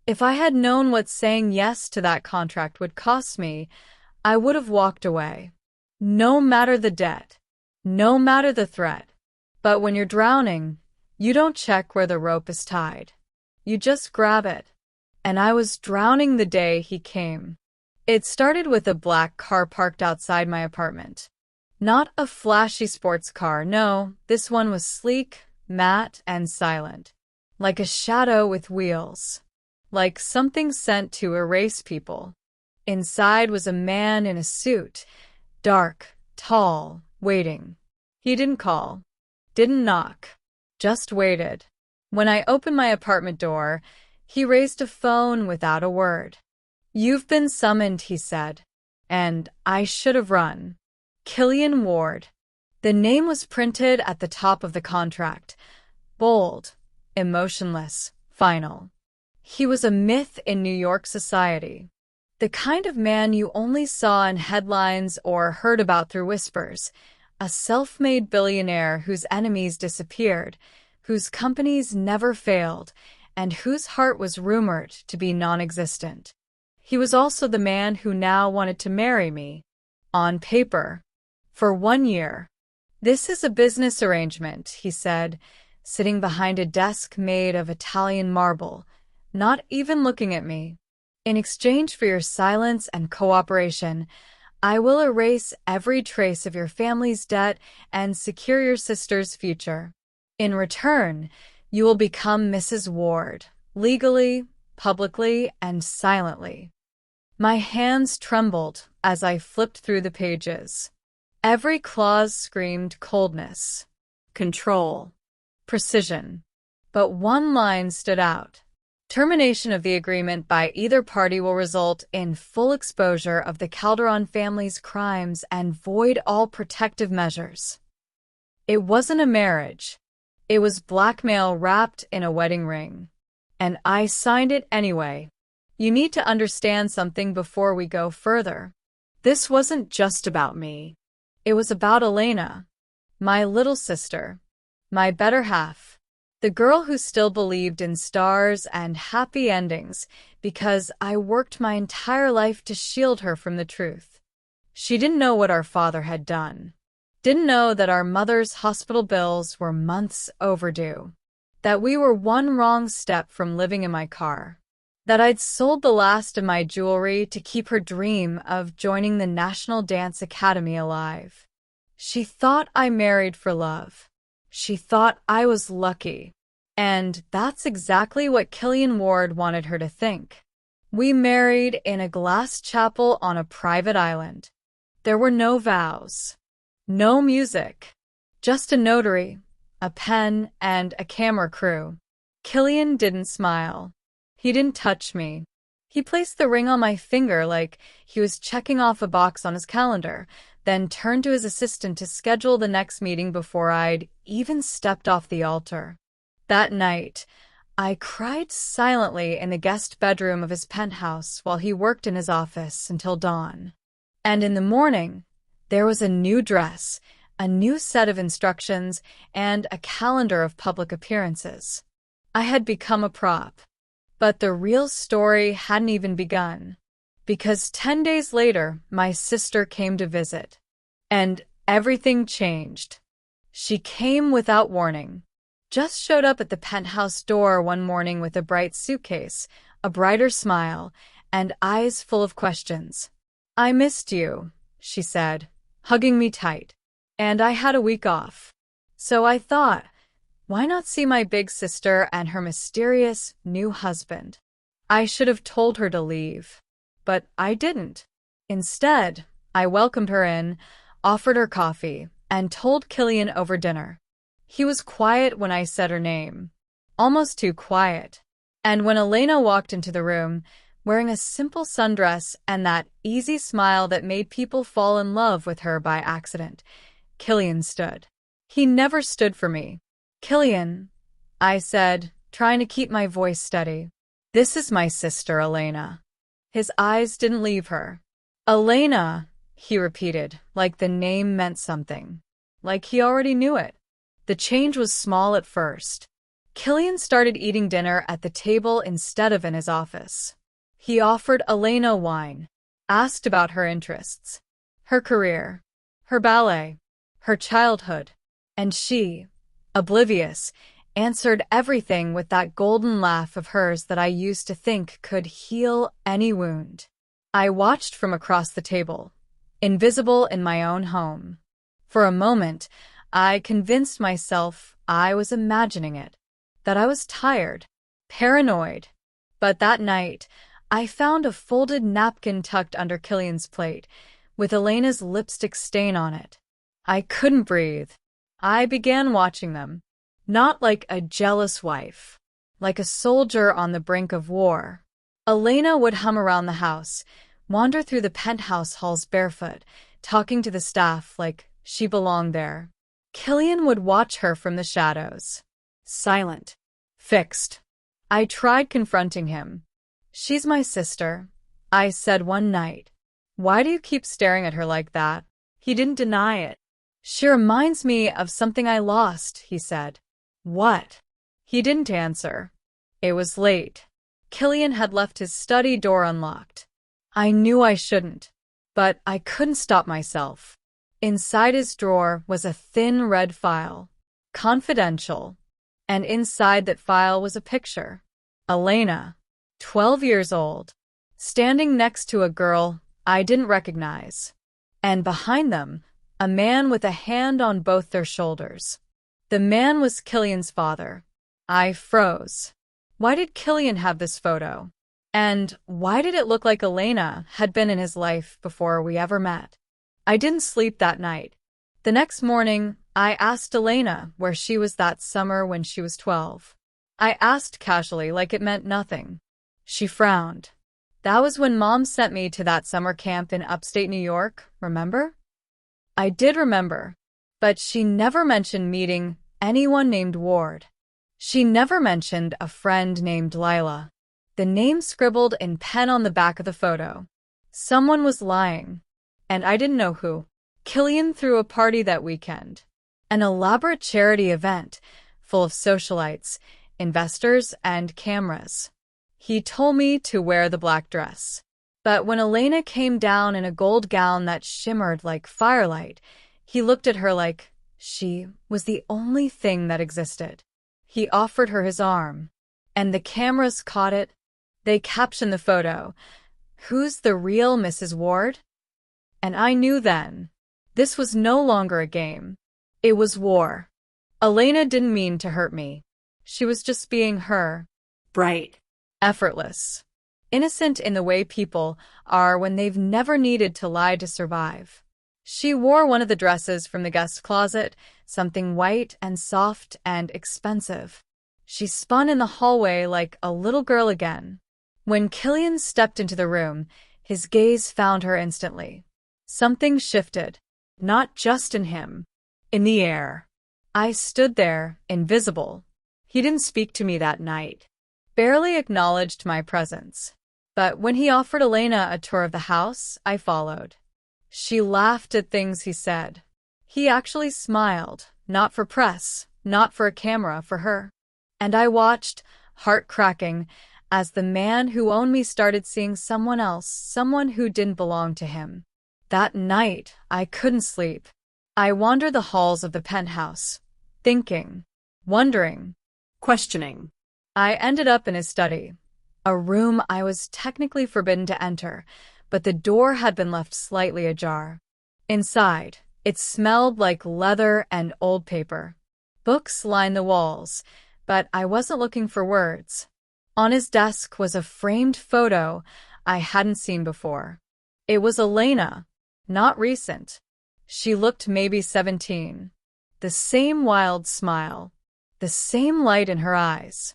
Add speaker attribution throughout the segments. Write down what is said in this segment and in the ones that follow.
Speaker 1: If I had known what saying yes to that contract would cost me, I would have walked away. No matter the debt, no matter the threat. But when you're drowning, you don't check where the rope is tied. You just grab it. And I was drowning the day he came. It started with a black car parked outside my apartment. Not a flashy sports car, no, this one was sleek, matte, and silent. Like a shadow with wheels. Like something sent to erase people. Inside was a man in a suit, dark, tall, waiting. He didn't call, didn't knock, just waited. When I opened my apartment door, he raised a phone without a word. "You've been summoned," he said. And I should have run. Killian Ward. The name was printed at the top of the contract. Bold, emotionless, final. He was a myth in New York society. The kind of man you only saw in headlines or heard about through whispers. A self-made billionaire whose enemies disappeared, whose companies never failed, and whose heart was rumored to be non-existent. He was also the man who now wanted to marry me. On paper. For 1 year. "This is a business arrangement," he said, sitting behind a desk made of Italian marble, not even looking at me. "In exchange for your silence and cooperation, I will erase every trace of your family's debt and secure your sister's future. In return, you will become Mrs. Ward, legally, publicly, and silently." My hands trembled as I flipped through the pages. Every clause screamed coldness, control, precision. But one line stood out. "Termination of the agreement by either party will result in full exposure of the Calderon family's crimes and void all protective measures." It wasn't a marriage. It was blackmail wrapped in a wedding ring. And I signed it anyway. You need to understand something before we go further. This wasn't just about me. It was about Elena, my little sister, my better half, the girl who still believed in stars and happy endings because I worked my entire life to shield her from the truth. She didn't know what our father had done. Didn't know that our mother's hospital bills were months overdue. That we were one wrong step from living in my car. That I'd sold the last of my jewelry to keep her dream of joining the National Dance Academy alive. She thought I married for love. She thought I was lucky. And that's exactly what Killian Ward wanted her to think. We married in a glass chapel on a private island. There were no vows. No music. Just a notary, a pen, and a camera crew. Killian didn't smile. He didn't touch me. He placed the ring on my finger like he was checking off a box on his calendar, then turned to his assistant to schedule the next meeting before I'd even stepped off the altar. That night, I cried silently in the guest bedroom of his penthouse while he worked in his office until dawn. And in the morning, there was a new dress, a new set of instructions, and a calendar of public appearances. I had become a prop. But the real story hadn't even begun. Because 10 days later, my sister came to visit. And everything changed. She came without warning. Just showed up at the penthouse door one morning with a bright suitcase, a brighter smile, and eyes full of questions. "I missed you," she said, hugging me tight. And I had a week off. So I thought, why not see my big sister and her mysterious new husband? I should have told her to leave. But I didn't. Instead, I welcomed her in, offered her coffee, and told Killian over dinner. He was quiet when I said her name. Almost too quiet. And when Elena walked into the room, wearing a simple sundress and that easy smile that made people fall in love with her by accident, Killian stood. He never stood for me. "Killian," I said, trying to keep my voice steady. "This is my sister, Elena." His eyes didn't leave her. "Elena," he repeated, like the name meant something. Like he already knew it. The change was small at first. Killian started eating dinner at the table instead of in his office. He offered Elena wine, asked about her interests, her career, her ballet, her childhood, and she, oblivious, answered everything with that golden laugh of hers that I used to think could heal any wound. I watched from across the table, invisible in my own home. For a moment, I convinced myself I was imagining it, that I was tired, paranoid. But that night, I found a folded napkin tucked under Killian's plate, with Elena's lipstick stain on it. I couldn't breathe. I began watching them, not like a jealous wife, like a soldier on the brink of war. Elena would hum around the house, wander through the penthouse halls barefoot, talking to the staff like she belonged there. Killian would watch her from the shadows, silent, fixed. I tried confronting him. "She's my sister," I said one night. "Why do you keep staring at her like that?" He didn't deny it. "She reminds me of something I lost," he said. "What?" He didn't answer. It was late. Killian had left his study door unlocked. I knew I shouldn't, but I couldn't stop myself. Inside his drawer was a thin red file, confidential, and inside that file was a picture. Elena, 12 years old, standing next to a girl I didn't recognize. And behind them, a man with a hand on both their shoulders. The man was Killian's father. I froze. Why did Killian have this photo? And why did it look like Elena had been in his life before we ever met? I didn't sleep that night. The next morning, I asked Elena where she was that summer when she was 12. I asked casually, like it meant nothing. She frowned. "That was when Mom sent me to that summer camp in upstate New York, remember?" I did remember, but she never mentioned meeting anyone named Ward. She never mentioned a friend named Lila. The name scribbled in pen on the back of the photo. Someone was lying, and I didn't know who. Killian threw a party that weekend. An elaborate charity event, full of socialites, investors, and cameras. He told me to wear the black dress. But when Elena came down in a gold gown that shimmered like firelight, he looked at her like she was the only thing that existed. He offered her his arm, and the cameras caught it. They captioned the photo, "Who's the real Mrs. Ward?" And I knew then, this was no longer a game. It was war. Elena didn't mean to hurt me. She was just being her. Bright. Effortless. Innocent in the way people are when they've never needed to lie to survive. She wore one of the dresses from the guest closet, something white and soft and expensive. She spun in the hallway like a little girl again. When Killian stepped into the room, his gaze found her instantly. Something shifted, not just in him, in the air. I stood there, invisible. He didn't speak to me that night, barely acknowledged my presence. But when he offered Elena a tour of the house, I followed. She laughed at things he said. He actually smiled, not for press, not for a camera, for her. And I watched, heart cracking, as the man who owned me started seeing someone else, someone who didn't belong to him. That night, I couldn't sleep. I wandered the halls of the penthouse, thinking, wondering, questioning. I ended up in his study, a room I was technically forbidden to enter, but the door had been left slightly ajar. Inside, it smelled like leather and old paper. Books lined the walls, but I wasn't looking for words. On his desk was a framed photo I hadn't seen before. It was Elena, not recent. She looked maybe 17. The same wild smile, the same light in her eyes.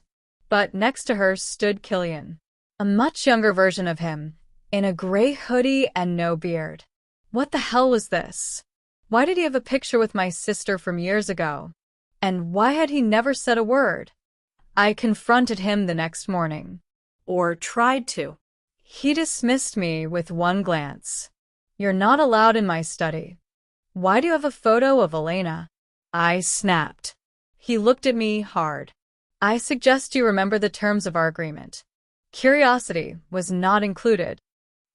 Speaker 1: But next to her stood Killian, a much younger version of him, in a gray hoodie and no beard. What the hell was this? Why did he have a picture with my sister from years ago? And why had he never said a word? I confronted him the next morning. Or tried to. He dismissed me with one glance. "You're not allowed in my study." "Why do you have a photo of Elena?" I snapped. He looked at me hard. I suggest you remember the terms of our agreement. Curiosity was not included.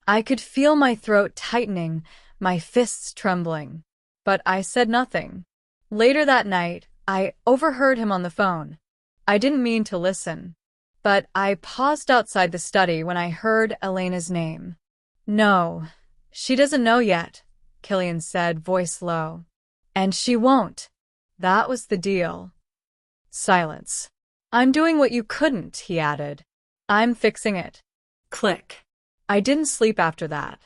Speaker 1: I could feel my throat tightening, my fists trembling. But I said nothing. Later that night, I overheard him on the phone. I didn't mean to listen, but I paused outside the study when I heard Elena's name. No, she doesn't know yet, Killian said, voice low. And she won't. That was the deal. Silence. I'm doing what you couldn't, he added. I'm fixing it. Click. I didn't sleep after that.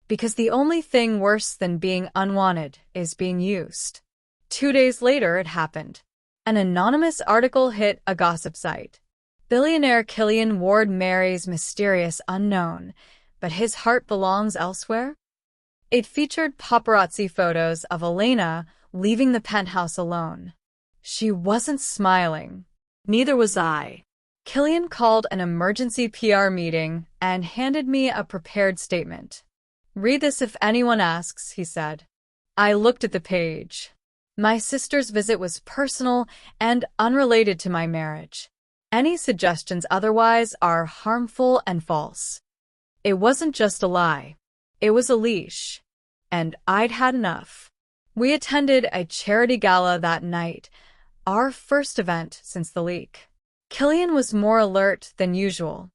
Speaker 1: Because the only thing worse than being unwanted is being used. 2 days later, it happened. An anonymous article hit a gossip site. Billionaire Killian Ward marries mysterious unknown, but his heart belongs elsewhere? It featured paparazzi photos of Elena leaving the penthouse alone. She wasn't smiling. Neither was I. Killian called an emergency PR meeting and handed me a prepared statement. Read this if anyone asks, he said. I looked at the page. My sister's visit was personal and unrelated to my marriage. Any suggestions otherwise are harmful and false. It wasn't just a lie. It was a leash. And I'd had enough. We attended a charity gala that night, our first event since the leak. Killian was more alert than usual,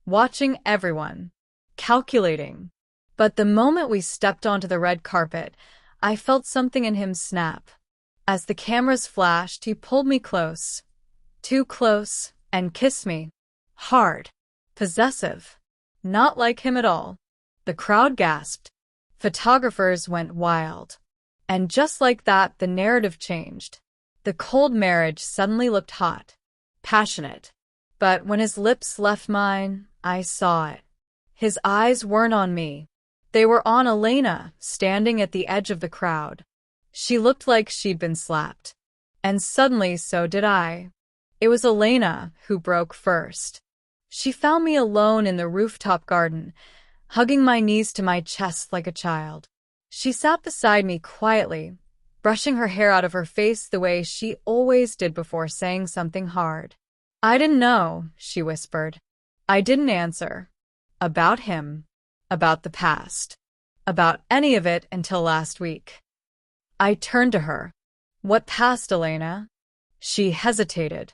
Speaker 1: watching everyone, calculating. But the moment we stepped onto the red carpet, I felt something in him snap. As the cameras flashed, he pulled me close, too close, and kissed me. Hard. Possessive. Not like him at all. The crowd gasped. Photographers went wild. And just like that, the narrative changed. The cold marriage suddenly looked hot, passionate. But when his lips left mine, I saw it. His eyes weren't on me. They were on Elena, standing at the edge of the crowd. She looked like she'd been slapped. And suddenly so did I. It was Elena who broke first. She found me alone in the rooftop garden, hugging my knees to my chest like a child. She sat beside me quietly, brushing her hair out of her face the way she always did before saying something hard. I didn't know, she whispered. I didn't answer. About him. About the past. About any of it until last week. I turned to her. What past, Elena? She hesitated.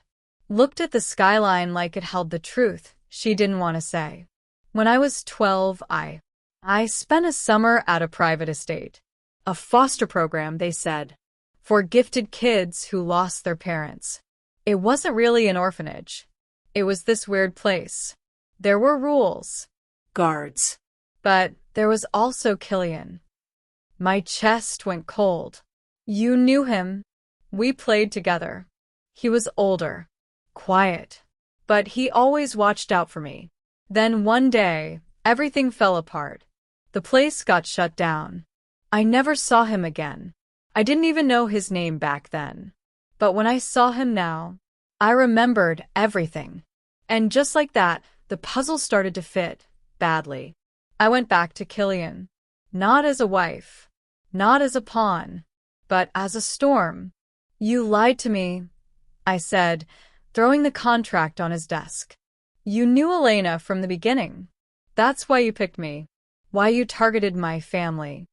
Speaker 1: Looked at the skyline like it held the truth she didn't want to say. When I was 12, I spent a summer at a private estate. A foster program, they said, for gifted kids who lost their parents. It wasn't really an orphanage. It was this weird place. There were rules. Guards. But there was also Killian. My chest went cold. You knew him. We played together. He was older. Quiet. But he always watched out for me. Then one day, everything fell apart. The place got shut down. I never saw him again. I didn't even know his name back then. But when I saw him now, I remembered everything. And just like that, the puzzle started to fit, badly. I went back to Killian. Not as a wife. Not as a pawn. But as a storm. You lied to me, I said, throwing the contract on his desk. You knew Elena from the beginning. That's why you picked me. Why you targeted my family.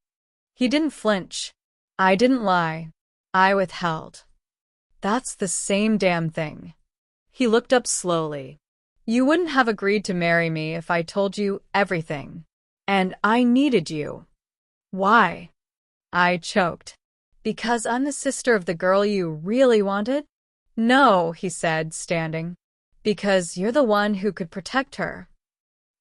Speaker 1: He didn't flinch. I didn't lie. I withheld. That's the same damn thing. He looked up slowly. You wouldn't have agreed to marry me if I told you everything. And I needed you. Why? I choked. Because I'm the sister of the girl you really wanted? No, he said, standing. Because you're the one who could protect her.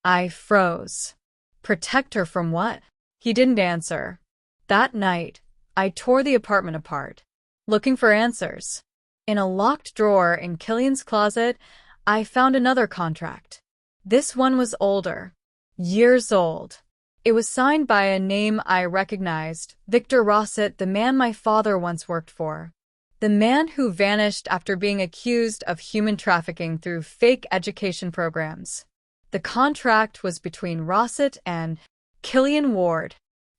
Speaker 1: I froze. Protect her from what? He didn't answer. That night, I tore the apartment apart, looking for answers. In a locked drawer in Killian's closet, I found another contract. This one was older. Years old. It was signed by a name I recognized, Victor Rossett, the man my father once worked for. The man who vanished after being accused of human trafficking through fake education programs. The contract was between Rossett and Killian Ward.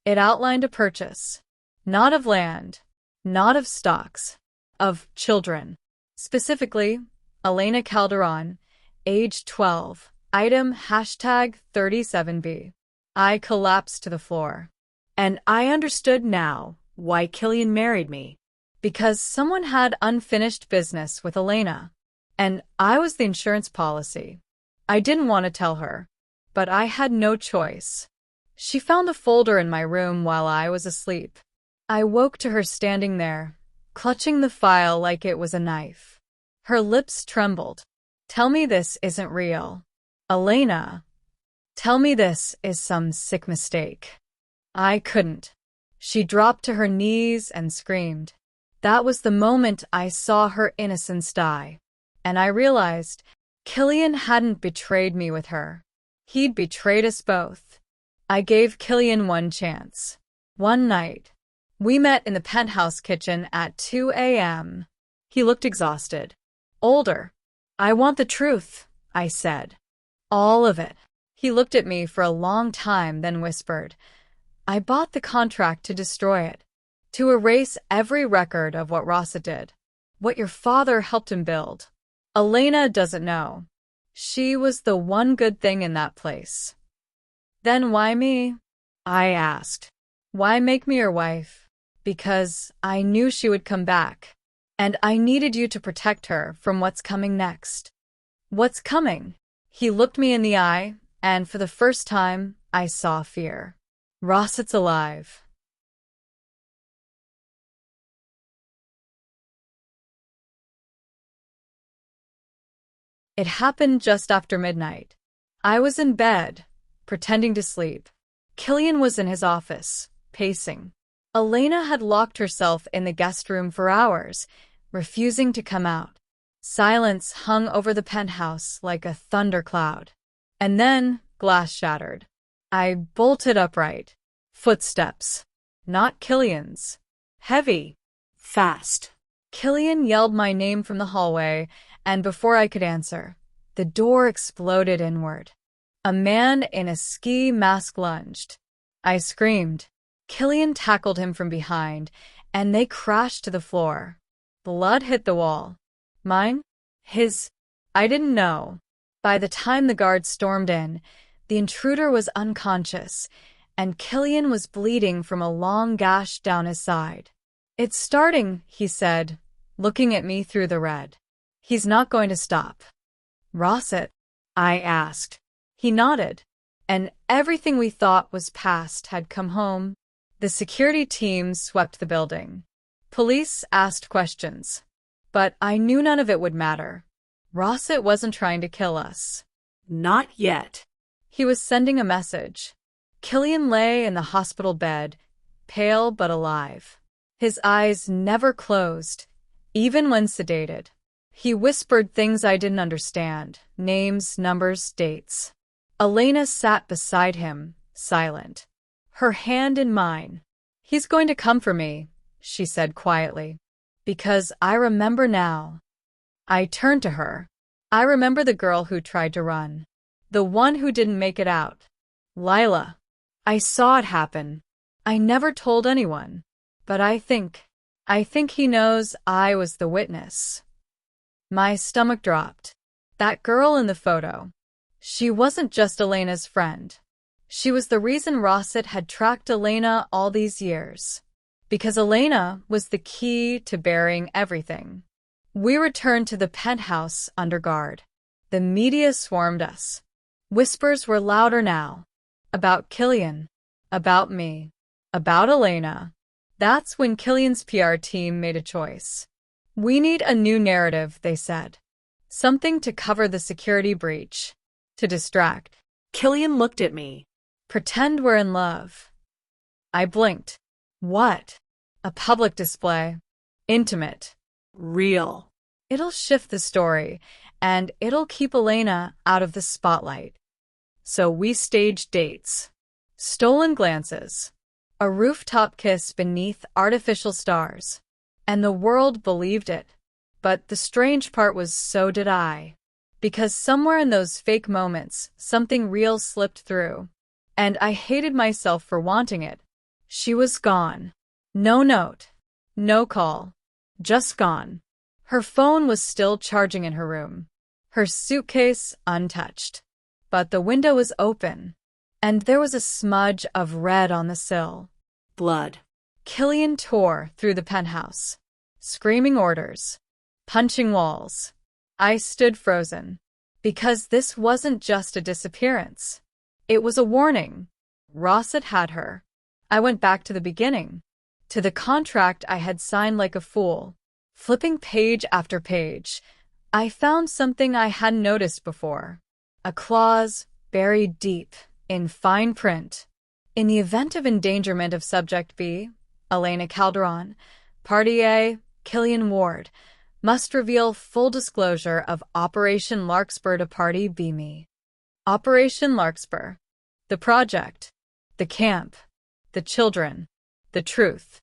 Speaker 1: It outlined a purchase. Not of land, not of stocks, of children. Specifically, Elena Calderon, age 12, item #37B. I collapsed to the floor. And I understood now why Killian married me. Because someone had unfinished business with Elena. And I was the insurance policy. I didn't want to tell her, but I had no choice. She found a folder in my room while I was asleep. I woke to her standing there, clutching the file like it was a knife. Her lips trembled. Tell me this isn't real. Elena. Tell me this is some sick mistake. I couldn't. She dropped to her knees and screamed. That was the moment I saw her innocence die. And I realized Killian hadn't betrayed me with her. He'd betrayed us both. I gave Killian one chance. One night. We met in the penthouse kitchen at 2 a.m. He looked exhausted. Older. I want the truth, I said. All of it. He looked at me for a long time, then whispered, I bought the contract to destroy it. To erase every record of what Rasa did. What your father helped him build. Elena doesn't know. She was the one good thing in that place. Then why me? I asked. Why make me your wife? Because I knew she would come back. And I needed you to protect her from what's coming next. What's coming? He looked me in the eye, and for the first time, I saw fear. Rossit's alive. It happened just after midnight. I was in bed, pretending to sleep. Killian was in his office, pacing. Elena had locked herself in the guest room for hours, refusing to come out. Silence hung over the penthouse like a thundercloud. And then glass shattered. I bolted upright. Footsteps. Not Killian's. Heavy. Fast. Killian yelled my name from the hallway, and before I could answer, the door exploded inward. A man in a ski mask lunged. I screamed. Killian tackled him from behind, and they crashed to the floor. Blood hit the wall. Mine? His? I didn't know. By the time the guards stormed in, the intruder was unconscious, and Killian was bleeding from a long gash down his side. It's starting, he said, looking at me through the red. He's not going to stop. Rosset? I asked. He nodded, and everything we thought was past had come home. The security team swept the building. Police asked questions, but I knew none of it would matter. Rosset wasn't trying to kill us. Not yet. He was sending a message. Killian lay in the hospital bed, pale but alive. His eyes never closed, even when sedated. He whispered things I didn't understand, names, numbers, dates. Elena sat beside him, silent. Her hand in mine. He's going to come for me, she said quietly. Because I remember now. I turned to her. I remember the girl who tried to run. The one who didn't make it out. Lila. I saw it happen. I never told anyone. But I think he knows I was the witness. My stomach dropped. That girl in the photo. She wasn't just Elena's friend. She was the reason Rosset had tracked Elena all these years. Because Elena was the key to burying everything. We returned to the penthouse under guard. The media swarmed us. Whispers were louder now. About Killian. About me. About Elena. That's when Killian's PR team made a choice. We need a new narrative, they said. Something to cover the security breach. To distract. Killian looked at me. Pretend we're in love. I blinked. What? A public display. Intimate. Real. It'll shift the story, and it'll keep Elena out of the spotlight. So we staged dates. Stolen glances. A rooftop kiss beneath artificial stars. And the world believed it. But the strange part was so did I. Because somewhere in those fake moments, something real slipped through. And I hated myself for wanting it. She was gone. No note. No call. Just gone. Her phone was still charging in her room, her suitcase untouched. But the window was open, and there was a smudge of red on the sill.
Speaker 2: Blood.
Speaker 1: Killian tore through the penthouse, screaming orders, punching walls. I stood frozen, because this wasn't just a disappearance. It was a warning. Rossett had her. I went back to the beginning, to the contract I had signed like a fool. Flipping page after page, I found something I hadn't noticed before. A clause buried deep, in fine print. In the event of endangerment of Subject B, Elena Calderon, Party A, Killian Ward, must reveal full disclosure of Operation Larkspur to Party B me. Operation Larkspur. The project. The camp. The children. The truth.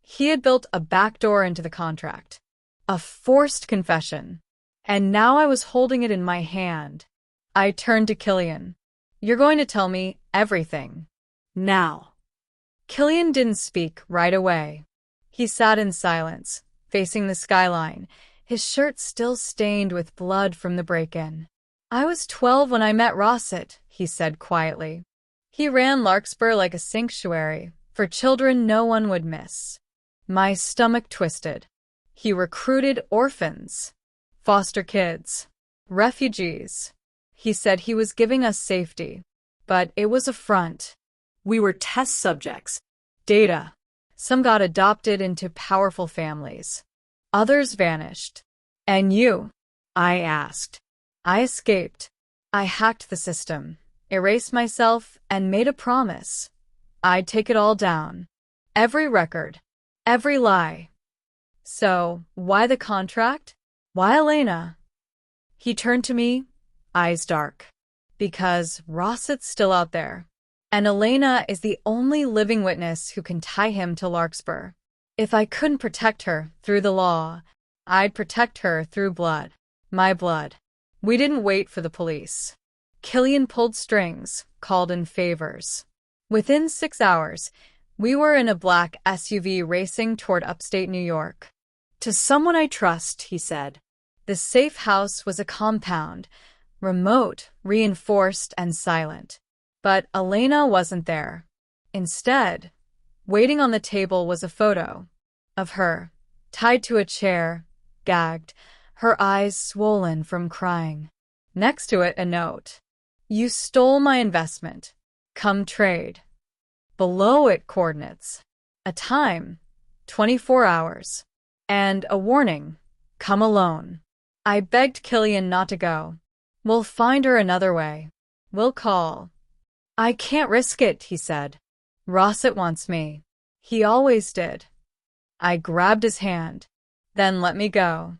Speaker 1: He had built a backdoor into the contract. A forced confession. And now I was holding it in my hand. I turned to Killian. You're going to tell me everything.
Speaker 2: Now.
Speaker 1: Killian didn't speak right away. He sat in silence, facing the skyline, his shirt still stained with blood from the break-in. I was 12 when I met Rossett, he said quietly. He ran Larkspur like a sanctuary, for children no one would miss. My stomach twisted. He recruited orphans, foster kids, refugees. He said he was giving us safety, but it was a front.
Speaker 2: We were test subjects.
Speaker 1: Data. Some got adopted into powerful families. Others vanished. And you? I asked. I escaped. I hacked the system, erased myself, and made a promise. I'd take it all down. Every record. Every lie. So, why the contract? Why Elena? He turned to me, eyes dark. Because Rossett's still out there. And Elena is the only living witness who can tie him to Larkspur. If I couldn't protect her through the law, I'd protect her through blood. My blood. We didn't wait for the police. Killian pulled strings, called in favors. Within 6 hours, we were in a black SUV racing toward upstate New York. To someone I trust, he said. The safe house was a compound, remote, reinforced, and silent. But Elena wasn't there. Instead, waiting on the table was a photo of her, tied to a chair, gagged, her eyes swollen from crying. Next to it, a note. You stole my investment. Come trade. Below it, coordinates. A time, 24 hours. And a warning, come alone. I begged Killian not to go. We'll find her another way. We'll call. I can't risk it, he said. Rossett wants me. He always did. I grabbed his hand, then let me go.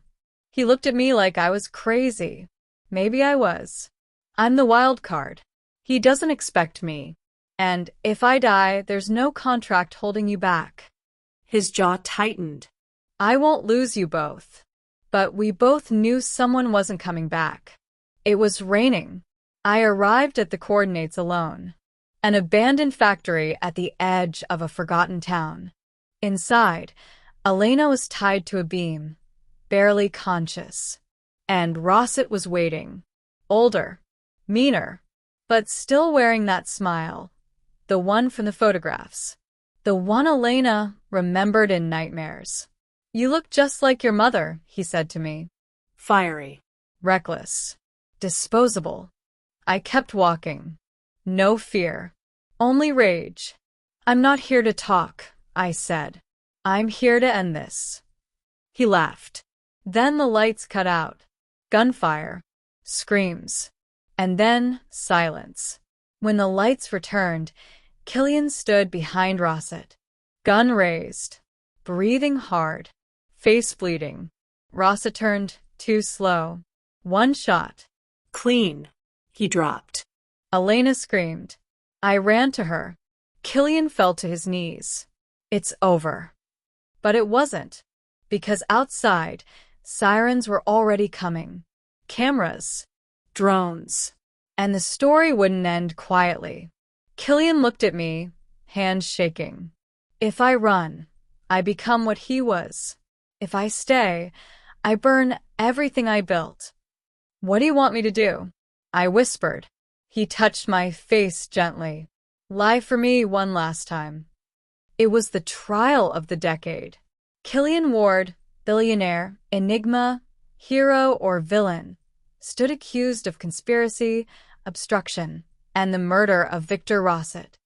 Speaker 1: He looked at me like I was crazy. Maybe I was. I'm the wild card. He doesn't expect me. And if I die, there's no contract holding you back.
Speaker 2: His jaw tightened.
Speaker 1: I won't lose you both. But we both knew someone wasn't coming back. It was raining. I arrived at the coordinates alone. An abandoned factory at the edge of a forgotten town. Inside, Elena was tied to a beam, barely conscious. And Rossett was waiting. Older, meaner, but still wearing that smile. The one from the photographs. The one Elena remembered in nightmares. You look just like your mother, he said to me.
Speaker 2: Fiery.
Speaker 1: Reckless. Disposable. I kept walking. No fear. Only rage. I'm not here to talk, I said. I'm here to end this. He laughed. Then the lights cut out. Gunfire. Screams. And then silence. When the lights returned, Killian stood behind Rossett. Gun raised. Breathing hard. Face bleeding. Rossett turned, too slow. One shot.
Speaker 2: Clean. He dropped.
Speaker 1: Elena screamed. I ran to her. Killian fell to his knees. It's over. But it wasn't. Because outside, sirens were already coming. Cameras. Drones. And the story wouldn't end quietly. Killian looked at me, hands shaking. If I run, I become what he was. If I stay, I burn everything I built. What do you want me to do? I whispered. He touched my face gently. Lie for me one last time. It was the trial of the decade. Killian Ward, billionaire, enigma, hero or villain, stood accused of conspiracy, obstruction, and the murder of Victor Rossett.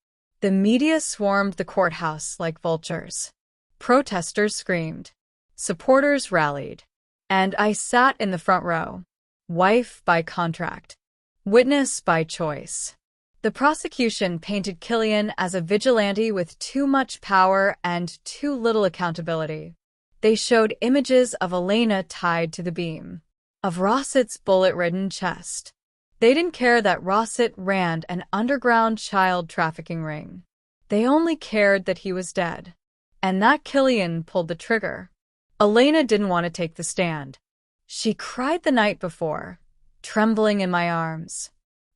Speaker 1: The media swarmed the courthouse like vultures. Protesters screamed. Supporters rallied. And I sat in the front row. Wife by contract. Witness by choice. The prosecution painted Killian as a vigilante with too much power and too little accountability. They showed images of Elena tied to the beam, of Rossett's bullet-ridden chest. They didn't care that Rossett ran an underground child trafficking ring. They only cared that he was dead, and that Killian pulled the trigger. Elena didn't want to take the stand. She cried the night before, trembling in my arms.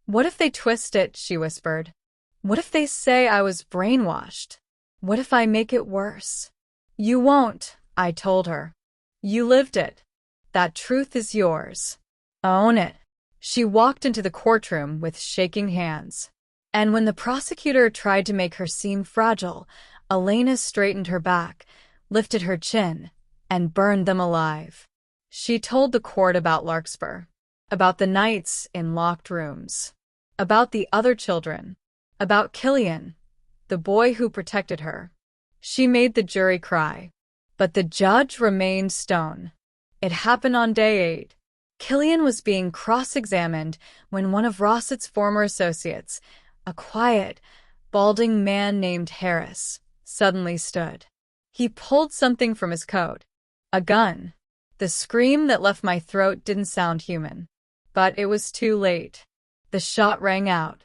Speaker 1: What if they twist it, she whispered. What if they say I was brainwashed? What if I make it worse? You won't, I told her. You lived it. That truth is yours. Own it. She walked into the courtroom with shaking hands. And when the prosecutor tried to make her seem fragile, Elena straightened her back, lifted her chin, and burned them alive. She told the court about Larkspur, about the nights in locked rooms, about the other children, about Killian, the boy who protected her. She made the jury cry. But the judge remained stone. It happened on day 8. Killian was being cross-examined when one of Rossett's former associates, a quiet, balding man named Harris, suddenly stood. He pulled something from his coat. A gun. The scream that left my throat didn't sound human. But it was too late. The shot rang out.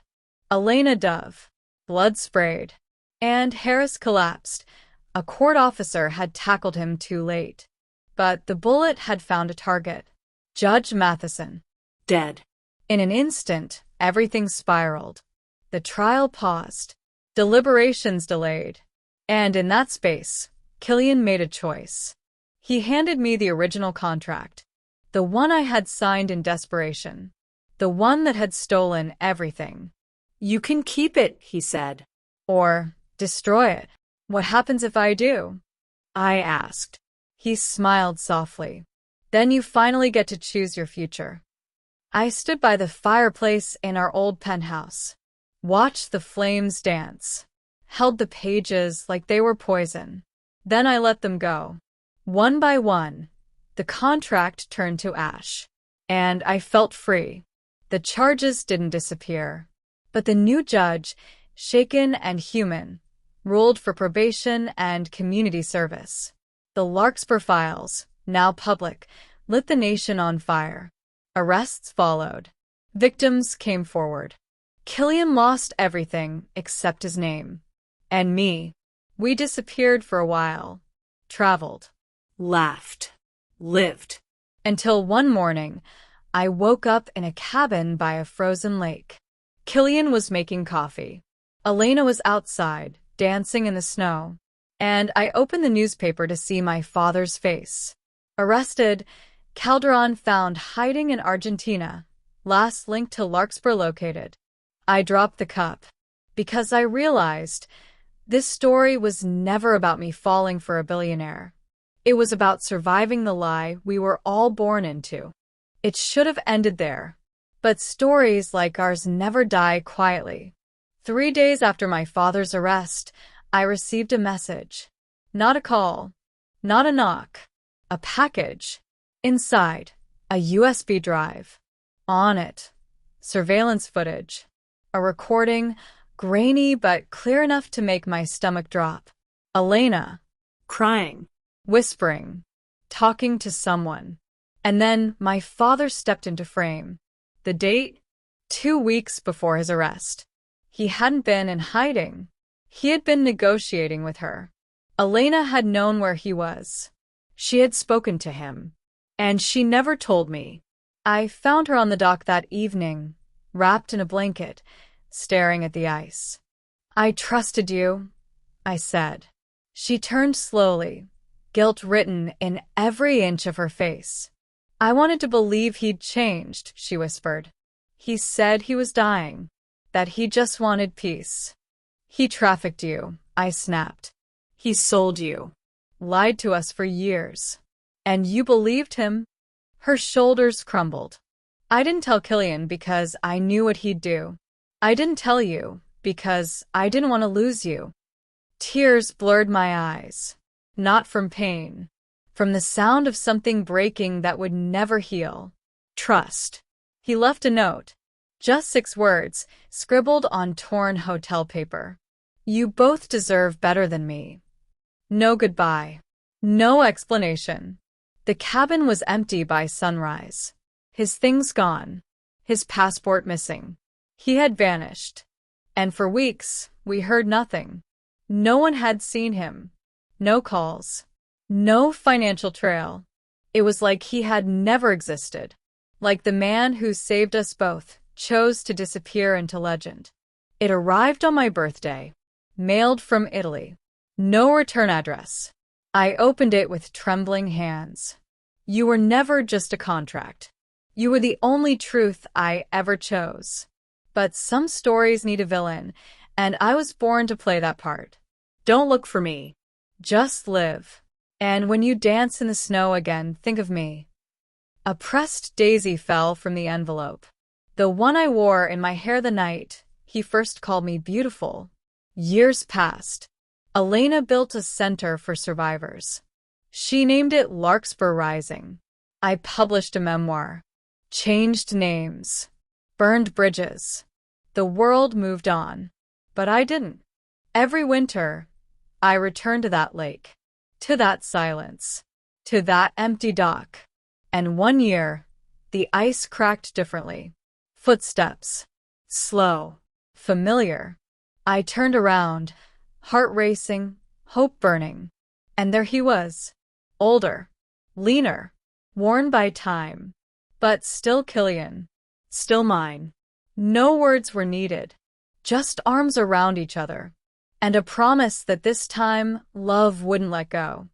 Speaker 1: Elena Dove. Blood sprayed. And Harris collapsed. A court officer had tackled him too late. But the bullet had found a target. Judge Matheson.
Speaker 2: Dead.
Speaker 1: In an instant, everything spiraled. The trial paused. Deliberations delayed. And in that space, Killian made a choice. He handed me the original contract. The one I had signed in desperation. The one that had stolen everything.
Speaker 2: You can keep it, he said.
Speaker 1: Or destroy it. What happens if I do? I asked. He smiled softly. Then you finally get to choose your future. I stood by the fireplace in our old penthouse, watched the flames dance, held the pages like they were poison. Then I let them go. One by one, the contract turned to ash, and I felt free. The charges didn't disappear, but the new judge, shaken and human, ruled for probation and community service. The Larkspur files, now public, lit the nation on fire. Arrests followed. Victims came forward. Killian lost everything except his name. And me. We disappeared for a while. Traveled.
Speaker 2: Laughed. Lived.
Speaker 1: Until one morning, I woke up in a cabin by a frozen lake. Killian was making coffee. Elena was outside, dancing in the snow. And I opened the newspaper to see my father's face. Arrested, Calderon found hiding in Argentina. Last link to Larkspur located. I dropped the cup. Because I realized this story was never about me falling for a billionaire. It was about surviving the lie we were all born into. It should have ended there. But stories like ours never die quietly. 3 days after my father's arrest, I received a message. Not a call. Not a knock. A package. Inside, a USB drive. On it, surveillance footage. A recording, grainy but clear enough to make my stomach drop. Elena.
Speaker 2: Crying.
Speaker 1: Whispering. Talking to someone. And then my father stepped into frame. The date? 2 weeks before his arrest. He hadn't been in hiding. He had been negotiating with her. Elena had known where he was. She had spoken to him. And she never told me. I found her on the dock that evening, wrapped in a blanket, staring at the ice. I trusted you, I said. She turned slowly, guilt written in every inch of her face. I wanted to believe he'd changed, she whispered. He said he was dying, that he just wanted peace. He trafficked you, I snapped.
Speaker 2: He sold you.
Speaker 1: Lied to us for years. And you believed him? Her shoulders crumbled. I didn't tell Killian because I knew what he'd do. I didn't tell you because I didn't want to lose you. Tears blurred my eyes. Not from pain. From the sound of something breaking that would never heal. Trust. He left a note. Just 6 words, scribbled on torn hotel paper. You both deserve better than me. No goodbye. No explanation. The cabin was empty by sunrise. His things gone. His passport missing. He had vanished. And for weeks, we heard nothing. No one had seen him. No calls. No financial trail. It was like he had never existed. Like the man who saved us both chose to disappear into legend. It arrived on my birthday. Mailed from Italy. No return address. I opened it with trembling hands. You were never just a contract. You were the only truth I ever chose. But some stories need a villain, and I was born to play that part.
Speaker 2: Don't look for me.
Speaker 1: Just live. And when you dance in the snow again, think of me. A pressed daisy fell from the envelope. The one I wore in my hair the night he first called me beautiful. Years passed. Elena built a center for survivors. She named it Larkspur Rising. I published a memoir. Changed names. Burned bridges. The world moved on. But I didn't. Every winter, I returned to that lake. To that silence. To that empty dock. And one year, the ice cracked differently. Footsteps. Slow. Familiar. I turned around, heart racing, hope burning. And there he was. Older. Leaner. Worn by time. But still Killian. Still mine. No words were needed. Just arms around each other. And a promise that this time, love wouldn't let go.